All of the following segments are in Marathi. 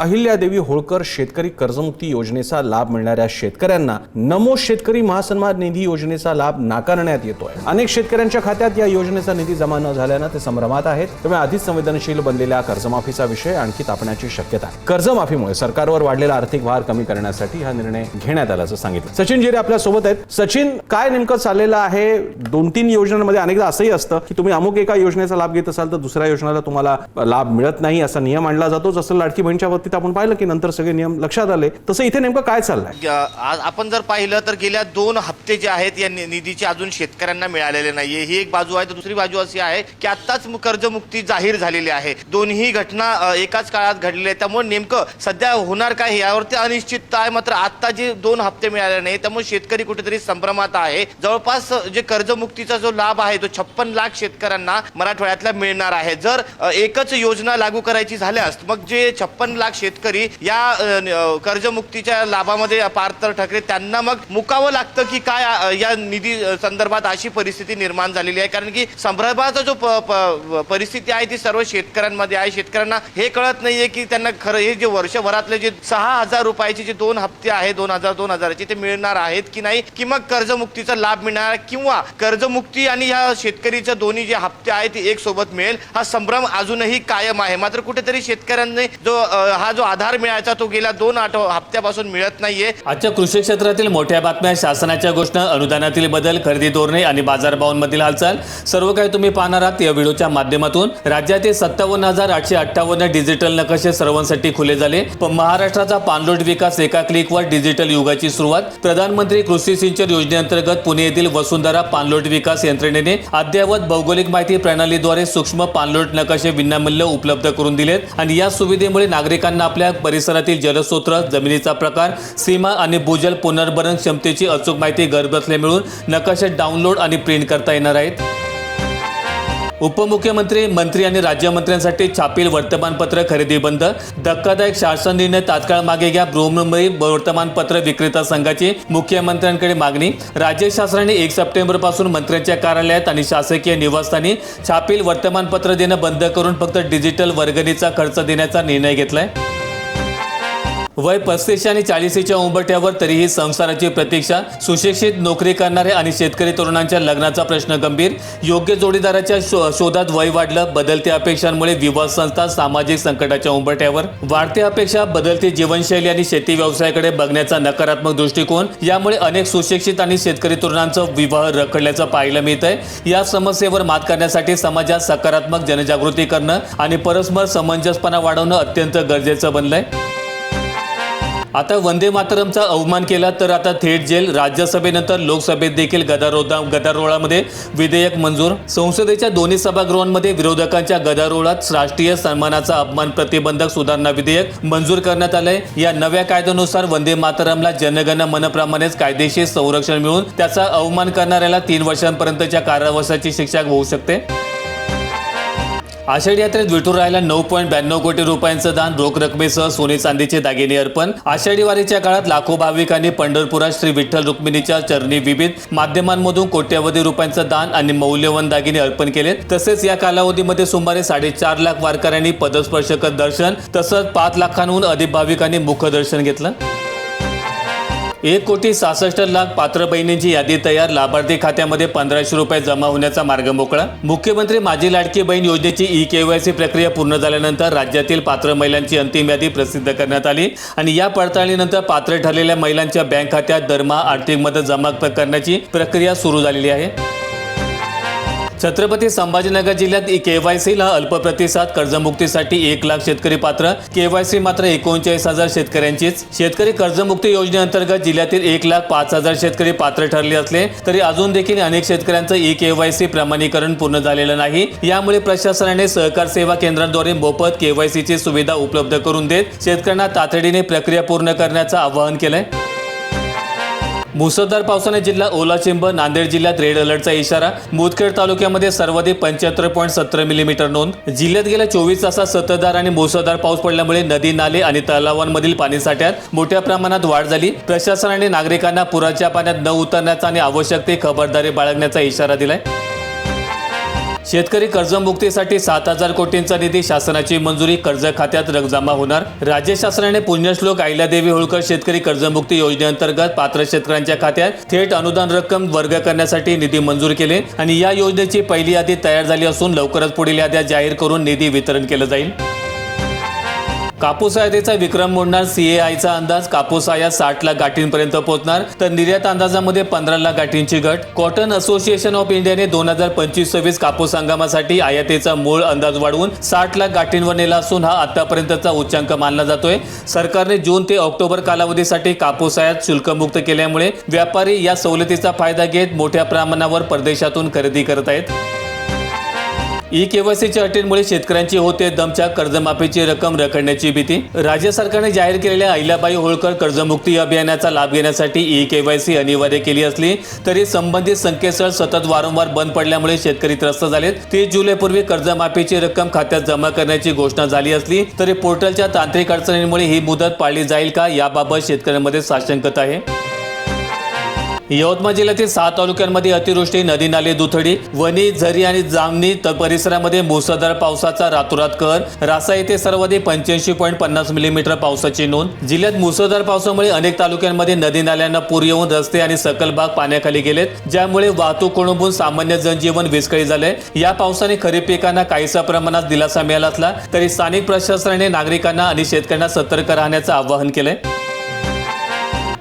अहिल्यादेवी होळकर शेतकरी कर्जमुक्ती योजनेचा लाभ मिळणाऱ्या शेतकऱ्यांना नमो शेतकरी महासन्मान निधी योजनेचा लाभ नाकारण्यात येतोय। अनेक शेतकऱ्यांच्या खात्यात या योजनेचा निधी जमा न झाल्यानं ते संभ्रमात आहेत। त्यामुळे आधीच संवेदनशील बनलेल्या कर्जमाफीचा विषय आणखी तापण्याची शक्यता आहे। कर्जमाफीमुळे सरकारवर वाढलेला आर्थिक भार कमी करण्यासाठी हा निर्णय घेण्यात आल्याचं सांगितलं। सचिन जिरे आपल्या सोबत आहेत। सचिन, काय नेमकं चाललेलं आहे? 2-3 योजनांमध्ये अनेकदा असंही असतं की तुम्ही अमुक एका योजनेचा लाभ घेत असाल तर दुसऱ्या योजनेला तुम्हाला लाभ मिळत नाही असा नियम आणला जातो। जसं लाडकी बहिणीच्या बाबतीत आपण पाहिलं की नंतर सगळे नियम लक्षात आले, तसं इथे नेमकं काय चाललंय? आज आपण जर पाहिलं तर गेल्या 2 हप्ते जे आहेत या निधीचे अजून शेतकऱ्यांना मिळालेले नाहीये। ही एक बाजू आहे। तर दुसरी बाजू अशी आहे की आत्ताच कर्जमुक्ती जाहीर झालेली आहे। दोन्ही घटना एकाच काळात घडलेल्या आहेत। त्यामुळे नेमकं सध्या होणार काय यावरती अनिश्चितता आहे। मात्र आता जे 2 हप्ते मिळाले नाही त्यामुळे शेतकरी कुठेतरी संभ्रमात आहे। जवळपास जे कर्जमुक्तीचा जो लाभ आहे तो 56 लाख शेतकऱ्यांना मराठवाड्यातला मिळणार आहे। जर एकच योजना लागू करायची झाल्यास मग जे 56 लाख शेतकरी या कर्जमुक्तीच्या लाभामध्ये पात्र ठरले त्यांना मग मुकावं लागतं की काय या निधी संदर्भात अशी परिस्थिती निर्माण झालेली आहे। कारण की संभ्रमाचा जो परिस्थिती आहे ती सर्व शेतकऱ्यांमध्ये आहे। शेतकऱ्यांना हे कळत नाहीये की त्यांना खरं हे जे वर्षभरातले जे 6,000 रुपयाचे जे 2 हप्ते आहे 2,000 ते मिळणार आहेत की नाही, की मग कर्जमुक्तीचा लाभ मिळणार किंवा कर्जमुक्ती आणि या शेतकरीचे दोन्ही जे हप्ते आहेत ते एक सोबत मिळेल हा संभ्रम अजूनही कायम आहे। मात्र कुठेतरी शेतकऱ्यांनी हा जो आधार मिळायचा तो गेल्या 2 हप्त्यापासून मिळत नाहीये। आजच्या कृषी क्षेत्रातील मोठ्या बातम्या, शासनाच्या घोषणा, अनुदानातील बदल, खरेदी धोरणे आणि बाजारभावांमधील हालचाल सर्व काही तुम्ही पाहणार आहात या व्हिडिओच्या माध्यमातून। राज्यातील 57,858 डिजिटल नकाशे सर्वांसाठी खुले झाले। महाराष्ट्राचा पाणलोट विकास एका क्लिकवर, डिजिटल युगाची सुरुवात। प्रधानमंत्री कृषी सिंचन योजनेअंतर्गत पुणे येथील वसुंधरा पाणलोट विकास यंत्रणेने अद्ययावत भौगोलिक माहिती प्रणालीद्वारे सूक्ष्म पाणलोट नकाशे विनामूल्य उपलब्ध करून दिलेत आणि या सुविधेमुळे नागरिकांना आपल्या परिसरातील जलस्रोत, जमिनीचा प्रकार, सीमा आणि भूजल पुनर्भरण क्षमतेची अचूक माहिती घरबसल्या मिळून नकाशे डाउनलोड आणि प्रिंट करता येणार आहेत। उपमुख्यमंत्री, मंत्री आणि राज्यमंत्र्यांसाठी छापील वर्तमानपत्र खरेदी बंद। धक्कादायक शासन निर्णय तात्काळ मागे घ्या। बृहन्मुंबई वर्तमानपत्र विक्रेता संघाची मुख्यमंत्र्यांकडे मागणी। राज्य शासनाने 1 सप्टेंबर पासून मंत्र्यांच्या कार्यालयात आणि शासकीय निवासस्थानी छापील वर्तमानपत्र देणं बंद करून फक्त डिजिटल वर्गणीचा खर्च देण्याचा निर्णय घेतलाय। वय 35 आणि 40च्या उंबरठ्यावर तरीही संसाराची प्रतीक्षा। सुशिक्षित, नोकरी करणारे आणि शेतकरी तरुणांच्या लग्नाचा प्रश्न गंभीर। योग्य जोडीदाराच्या शोधात वय वाढलं। बदलत्या अपेक्षांमुळे विवाह संस्था सामाजिक संकटाच्या उंबरठ्यावर। वाढत्या अपेक्षा, बदलती जीवनशैली आणि शेती व्यवसायाकडे बघण्याचा नकारात्मक दृष्टिकोन यामुळे अनेक सुशिक्षित आणि शेतकरी तरुणांचा विवाह रखडल्याचं पाहायला मिळतंय। या समस्येवर मात करण्यासाठी समाजात सकारात्मक जनजागृती करणं आणि परस्पर समंजसपणा वाढवणं अत्यंत गरजेचं बनलंय। आता वंदे मातरमचा अवमान केला तर आता थेट जेल। राज्यसभेनंतर लोकसभेत देखील गदारोळामध्ये विधेयक मंजूर। संसदेच्या दोन्ही सभागृहांमध्ये विरोधकांच्या गदारोळात राष्ट्रीय सन्मानाचा अपमान प्रतिबंधक सुधारणा विधेयक मंजूर करण्यात आलंय। या नव्या कायद्यानुसार वंदे मातरमला जनगण मनप्रमाणेच कायदेशीर संरक्षण मिळून त्याचा अवमान करणाऱ्याला 3 वर्षांपर्यंतच्या कारावासाची शिक्षा होऊ शकते। आषाढी यात्रेत विठू राहायला 9.92 कोटी रुपयांचं दान, रोख रकमेसह सोने चांदीचे दागिने अर्पण। आषाढी वारीच्या काळात लाखो भाविकांनी पंढरपुरात श्री विठ्ठल रुक्मिणीच्या चरणी विविध माध्यमांमधून कोट्यवधी रुपयांचं दान आणि मौल्यवान दागिने अर्पण केले। तसेच या कालावधीमध्ये सुमारे 4.5 लाख वारकऱ्यांनी पदस्पर्श करत दर्शन, तसंच 5 लाखांहून अधिक भाविकांनी मुखदर्शन घेतलं। 1,66,00,000 पात्र बहिणींची यादी तयार। लाभार्थी खात्यामध्ये 1,500 रुपये जमा होण्याचा मार्ग मोकळा। मुख्यमंत्री माझी लाडकी बहीण योजनेची ई-केवायसी प्रक्रिया पूर्ण झाल्यानंतर राज्यातील पात्र महिलांची अंतिम यादी प्रसिद्ध करण्यात आली आणि या पडताळणीनंतर पात्र ठरलेल्या महिलांच्या बँक खात्यात दरमहा आर्थिक मदत जमा करण्याची प्रक्रिया सुरू झालेली आहे। छत्रपती संभाजीनगर जिल्ह्यात केवायसीला अल्प प्रतिसाद। कर्जमुक्तीसाठी 1 लाख शेतकरी पात्र, केवायसी मात्र 39,000 शेतकऱ्यांचीच। शेतकरी कर्जमुक्ती योजनेअंतर्गत जिल्ह्यातील 1,05,000 शेतकरी पात्र ठरले असले तरी अजून देखील अनेक शेतकऱ्यांचं ई-केवायसी प्रमाणीकरण पूर्ण झालेलं नाही। यामुळे प्रशासनाने सहकार सेवा केंद्रांद्वारे मोफत केवायसीची सुविधा उपलब्ध करून देत शेतकऱ्यांना तातडीने प्रक्रिया पूर्ण करण्याचं आवाहन केलंय। मुसळधार पावसाने जिल्हा ओलाचिंब। नांदेड जिल्ह्यात रेड अलर्टचा इशारा। मुदखेड तालुक्यामध्ये सर्वाधिक 75.17 मिलीमीटर नोंद। जिल्ह्यात गेल्या 24 तासात संततधार आणि मुसळधार पाऊस पडल्यामुळे नदी, नाले आणि तलावांमधील पाणीसाठ्यात मोठ्या प्रमाणात वाढ झाली। प्रशासनाने नागरिकांना पुराच्या पाण्यात न उतरण्याचा आणि आवश्यक ती खबरदारी बाळगण्याचा इशारा दिलाय। शेतकरी कर्जमुक्तीसाठी 7,000 कोटींचा निधी शासनाची मंजुरी, कर्ज खात्यात जमा होणार. राज्य शासनाने पुण्यश्लोक अहिल्यादेवी होळकर शेतकरी कर्जमुक्ती योजनेअंतर्गत पात्र शेतकऱ्यांच्या खात्यात थेट अनुदान रक्कम वर्ग करण्यासाठी निधी मंजूर केले आणि या योजनेची पहिली यादी तयार झाली असून लवकरच पुढील याद्या जाहीर करून निधी वितरण केलं जाईल. कापूस आयातीचा विक्रम मोडणार. CAIचा अंदाज कापूस आयात 60 लाख गाठींपर्यंत पोहोचणार, तर निर्यात अंदाजामध्ये 15 लाख गाठींची घट. कॉटन असोसिएशन ऑफ इंडियाने 2025-26 कापूस हंगामासाठी आयातीचा मूळ अंदाज वाढवून 60 लाख गाठींवर नेला असून हा आतापर्यंतचा उच्चांक मानला जातोय. सरकारने जून ते ऑक्टोबर कालावधीसाठी कापूस आयात शुल्कमुक्त केल्यामुळे व्यापारी या सवलतीचा फायदा घेत मोठ्या प्रमाणावर परदेशातून खरेदी करत आहेत. KYCच्या अटींमुळे शेतकऱ्यांची होते दमच्या कर्जमाफीची रक्कम रखडण्याची भीती. राज्य सरकारने जाहीर केलेल्या अहिल्याबाई होळकर कर्जमुक्ती अभियानाचा लाभ घेण्यासाठी KYC अनिवार्य केली असली तरी संबंधित संकेतस्थळ सतत वारंवार बंद पडल्यामुळे शेतकरी त्रस्त झालेत. 30 जुलैपूर्वी कर्जमाफीची रक्कम खात्यात जमा करण्याची घोषणा झाली असली तरी पोर्टलच्या तांत्रिक अडचणींमुळे ही मुदत पाळली जाईल का याबाबत शेतकऱ्यांमध्ये साशंकता आहे. यवतमाळ जिल्ह्यातील 6 तालुक्यांमध्ये अतिवृष्टी, नदी नाले दुथडी, वणी, झरी आणि जामणी परिसरामध्ये मुसळधार पावसाचा रातोरात कहर. रासा येथे सर्वाधिक 85.50 मिलीमीटर पावसाची नोंद. जिल्ह्यात मुसळधार पावसामुळे अनेक तालुक्यांमध्ये नदी नाल्यांना पूर येऊन रस्ते आणि सकल भाग पाण्याखाली गेलेत, ज्यामुळे वाहतूक कोंडून सामान्य जनजीवन विस्कळीत झाले. या पावसाने खरीप पिकांना काहीसा प्रमाणात दिलासा मिळाला असला तरी स्थानिक प्रशासनाने नागरिकांना आणि शेतकऱ्यांना सतर्क राहण्याचं आवाहन केलंय.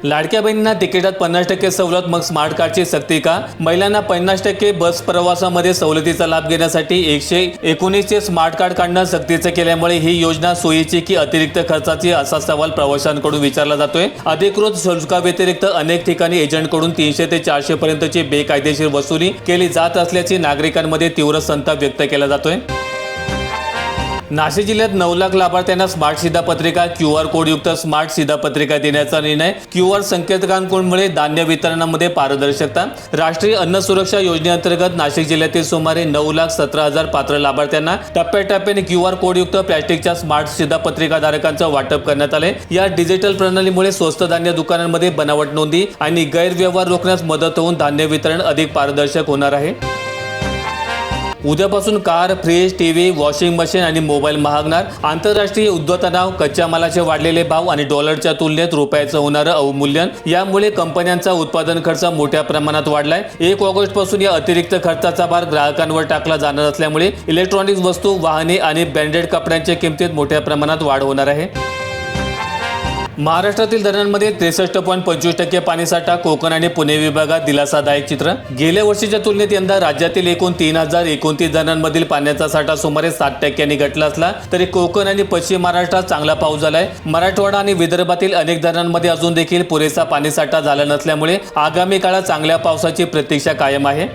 लाडक्या बहिणींना तिकिटात 50% सवलत, मग स्मार्ट कार्डची सक्ती का? महिलांना 50% बस प्रवासामध्ये सवलतीचा लाभ घेण्यासाठी 119चे स्मार्ट कार्ड काढणं सक्तीचं केल्यामुळे ही योजना सोयीची की अतिरिक्त खर्चाची असा सवाल प्रवाशांकडून विचारला जातोय. अधिकृत शुल्काव्यतिरिक्त अनेक ठिकाणी एजंटकडून 300 ते 400 पर्यंतची बेकायदेशीर वसुली केली जात असल्याची नागरिकांमध्ये तीव्र संताप व्यक्त केला जातोय. नाशिक जिल्ह्यात 9 लाख लाभार्थ्यांना स्मार्ट शिधापत्रिका, QR कोडयुक्त स्मार्ट शिधापत्रिका देण्याचा निर्णय. QR संकेतकांमुळे धान्य वितरणामध्ये पारदर्शकता. राष्ट्रीय अन्न सुरक्षा योजनेअंतर्गत नाशिक जिल्ह्यातील सुमारे 9,17,000 पात्र लाभार्थ्यांना टप्प्याटप्प्याने QR कोडयुक्त प्लॅस्टिकच्या स्मार्ट शिधापत्रिका धारकांचं वाटप करण्यात आले. या डिजिटल प्रणालीमुळे स्वस्त धान्य दुकानांमध्ये बनावट नोंदी आणि गैरव्यवहार रोखण्यास मदत होऊन धान्य वितरण अधिक पारदर्शक होणार आहे. उद्यापासून car, fridge, TV, washing machine आणि मोबाईल महागणार. आंतरराष्ट्रीय युद्धतणाव, कच्च्या मालाचे वाढलेले भाव आणि डॉलरच्या तुलनेत रुपयाचं होणारं अवमूल्यन यामुळे कंपन्यांचा उत्पादन खर्च मोठ्या प्रमाणात वाढलाय. 1 ऑगस्टपासून या अतिरिक्त खर्चाचा भार ग्राहकांवर टाकला जाणार असल्यामुळे इलेक्ट्रॉनिक्स वस्तू, वाहने आणि ब्रँडेड कपड्यांच्या किमतीत मोठ्या प्रमाणात वाढ होणार आहे. महाराष्ट्रातील धरणांमध्ये 63.25% पाणीसाठा. कोकण आणि पुणे विभागात दिलासादायक चित्र. गेल्या वर्षीच्या तुलनेत यंदा राज्यातील एकूण 3029 धरणांमधील पाण्याचा साठा सुमारे 7% घटला असला तरी कोकण आणि पश्चिम महाराष्ट्रात चांगला पाऊस झालाय. मराठवाडा आणि विदर्भातील अनेक धरणांमध्ये अजून देखील पुरेसा पाणीसाठा झाला नसल्यामुळे आगामी काळात चांगल्या पावसाची प्रतीक्षा कायम आहे.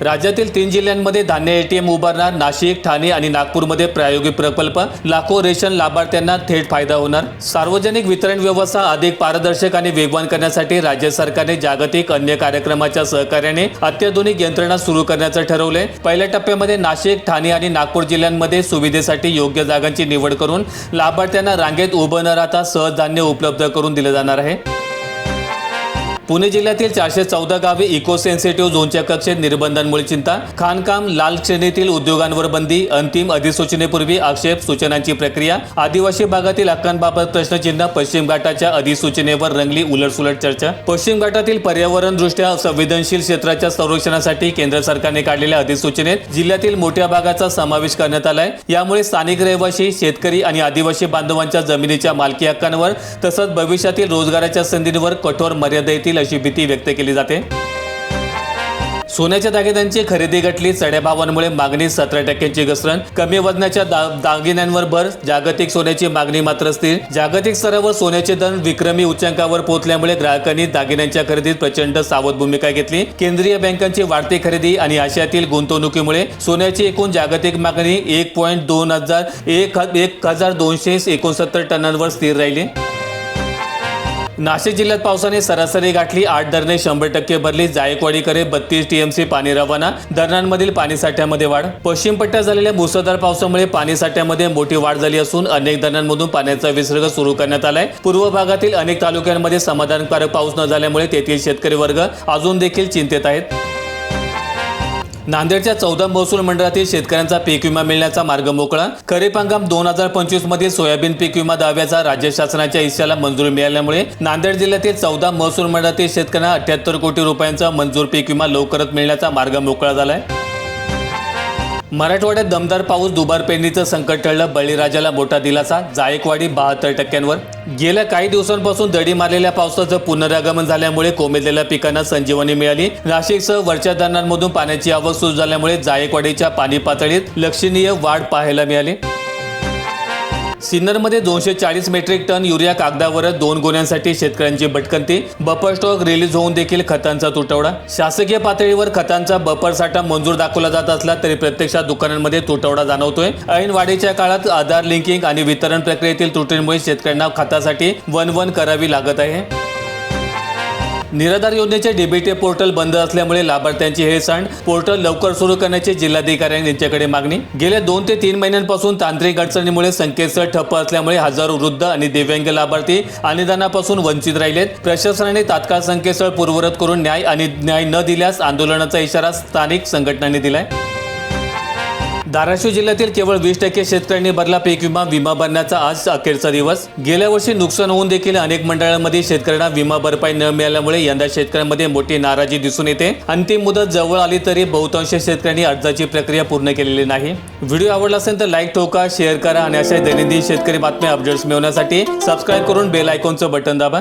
राज्यातील 3 जिल्ह्यांमध्ये धान्य ATM उभारणार. नाशिक, ठाणे आणि नागपूरमध्ये प्रायोगिक प्रकल्प. लाखो रेशन लाभार्थ्यांना थेट फायदा होणार. सार्वजनिक वितरण व्यवस्था अधिक पारदर्शक आणि वेगवान करण्यासाठी राज्य सरकारने जागतिक अन्न कार्यक्रमाच्या सहकार्याने अत्याधुनिक यंत्रणा सुरू करण्याचं ठरवलंय. पहिल्या टप्प्यामध्ये नाशिक, ठाणे आणि नागपूर जिल्ह्यांमध्ये सुविधेसाठी योग्य जागांची निवड करून लाभार्थ्यांना रांगेत उभं न राहता सहज धान्य उपलब्ध करून दिलं जाणार आहे. पुणे जिल्ह्यातील 414 गावे इको सेन्सिटिव्ह झोनच्या कक्षेत. निर्बंधांमुळे चिंता. खाणकाम, लाल श्रेणीतील उद्योगांवर बंदी. अंतिम अधिसूचनेपूर्वी आक्षेप सूचनांची प्रक्रिया. आदिवासी भागातील हक्कांबाबत प्रश्नचिन्ह. पश्चिम घाटाच्या अधिसूचनेवर रंगली उलटसुलट चर्चा. पश्चिम घाटातील पर्यावरणदृष्ट्या संवेदनशील क्षेत्राच्या संरक्षणासाठी केंद्र सरकारने काढलेल्या अधिसूचनेत जिल्ह्यातील मोठ्या भागाचा समावेश करण्यात आलाय. यामुळे स्थानिक रहिवासी, शेतकरी आणि आदिवासी बांधवांच्या जमिनीच्या मालकी हक्कांवर तसंच भविष्यातील रोजगाराच्या संधींवर कठोर मर्यादा येतील अशी भीती व्यक्त केली जाते. सोन्याच्या दागिन्यांची खरेदी घटली. चढ्या भावांमुळे मागणी 17% घसरण. कमी वजनाच्या दागिन्यांवर भर. जागतिक सोन्याची मागणी मात्र स्थिर. जागतिक स्तरावर सोन्याचे दर विक्रमी उच्चांकावर पोहोचल्यामुळे ग्राहकांनी दागिन्यांच्या खरेदीत प्रचंड सावध भूमिका घेतली. केंद्रीय बँकांची वाढती खरेदी आणि आशियातील गुंतवणुकीमुळे सोन्याची एकूण जागतिक मागणी 1,269 टनांवर स्थिर राहिली. नाशिक जिल्ह्यात पावसाने सरासरी गाठली. 8 धरणे 100% भरली. जायकवाडीकडे 32 TMC पाणी रवाना. धरणांमधील पाणीसाठ्यामध्ये वाढ. पश्चिम पट्ट्यात झालेल्या मुसळधार पावसामुळे पाणीसाठ्यामध्ये मोठी वाढ झाली असून अनेक धरणांमधून पाण्याचा विसर्ग सुरू करण्यात आलाय. पूर्व भागातील अनेक तालुक्यांमध्ये समाधानकारक पाऊस न झाल्यामुळे तेथील शेतकरी वर्ग अजून देखील चिंतेत आहेत. नांदेडच्या 14 महसूल मंडळातील शेतकऱ्यांचा पीक विमा मिळण्याचा मार्ग मोकळा. खरीप हंगाम 2025 मध्ये सोयाबीन पीक विमा दाव्याचा राज्य शासनाच्या हिश्श्याला मंजुरी मिळाल्यामुळे नांदेड जिल्ह्यातील 14 महसूल मंडळातील शेतकऱ्यांना 78 कोटी रुपयांचा मंजूर पीक विमा लवकरच मिळण्याचा मार्ग मोकळा झालाय. मराठवाड्यात दमदार पाऊस, दुबार पेरणीचं संकट टळलं. बळीराजाला मोठा दिलासा, जायकवाडी 72%. गेल्या काही दिवसांपासून दडी मारलेल्या पावसाचं पुनरागमन झाल्यामुळे कोमेजलेल्या पिकांना संजीवनी मिळाली. नाशिकसह वरच्या धरणांमधून पाण्याची आवक सुरू झाल्यामुळे जायकवाडीच्या पाणी पातळीत लक्षणीय वाढ पाहायला मिळाली. सिन्नरमध्ये 240 मेट्रिक टन युरिया कागदावरच 2 गोण्यांसाठी शेतकऱ्यांची भटकंती. बफर स्टॉक रिलीज होऊन देखील खतांचा तुटवडा. शासकीय पातळीवर खतांचा बफर साठा मंजूर दाखवला जात असला तरी प्रत्यक्षात दुकानांमध्ये तुटवडा जाणवतोय. ऐन वाढीच्या काळात आधार लिंकिंग आणि वितरण प्रक्रियेतील त्रुटींमुळे शेतकऱ्यांना खतासाठी वन करावी लागत आहे. निराधार योजनेचे डीबीटी पोर्टल बंद असल्यामुळे लाभार्थ्यांची हेळसांड. पोर्टल लवकर सुरू करण्याची जिल्हाधिकाऱ्यांनी यांच्याकडे मागणी. गेल्या 2 ते 3 महिन्यांपासून तांत्रिक अडचणीमुळे संकेतस्थळ ठप्प असल्यामुळे हजारो वृद्ध आणि दिव्यांग लाभार्थी अनुदानापासून वंचित राहिलेत. प्रशासनाने तात्काळ संकेतस्थळ पूर्ववत करून न्याय न दिल्यास आंदोलनाचा इशारा स्थानिक संघटनांनी दिलाय. धाराशिव जिल्ह्यातील केवळ 20% शेतकऱ्यांनी भरला पीक विमा. विमा भरण्याचा आज अखेरचा दिवस. गेल्या वर्षी नुकसान होऊन देखील अनेक मंडळांमध्ये शेतकऱ्यांना विमा भरपाई न मिळाल्यामुळे यंदा शेतकऱ्यांमध्ये मोठी नाराजी दिसून येते. अंतिम मुदत जवळ आली तरी बहुतांश शेतकऱ्यांनी अर्जाची प्रक्रिया पूर्ण केलेली नाही. व्हिडिओ आवडला असेल तर लाईक ठोका, शेअर करा आणि अशा दैनंदिन शेतकरी बातम्या अपडेट्स मिळवण्यासाठी सबस्क्राईब करून बेल आयकॉनचं बटन दाबा.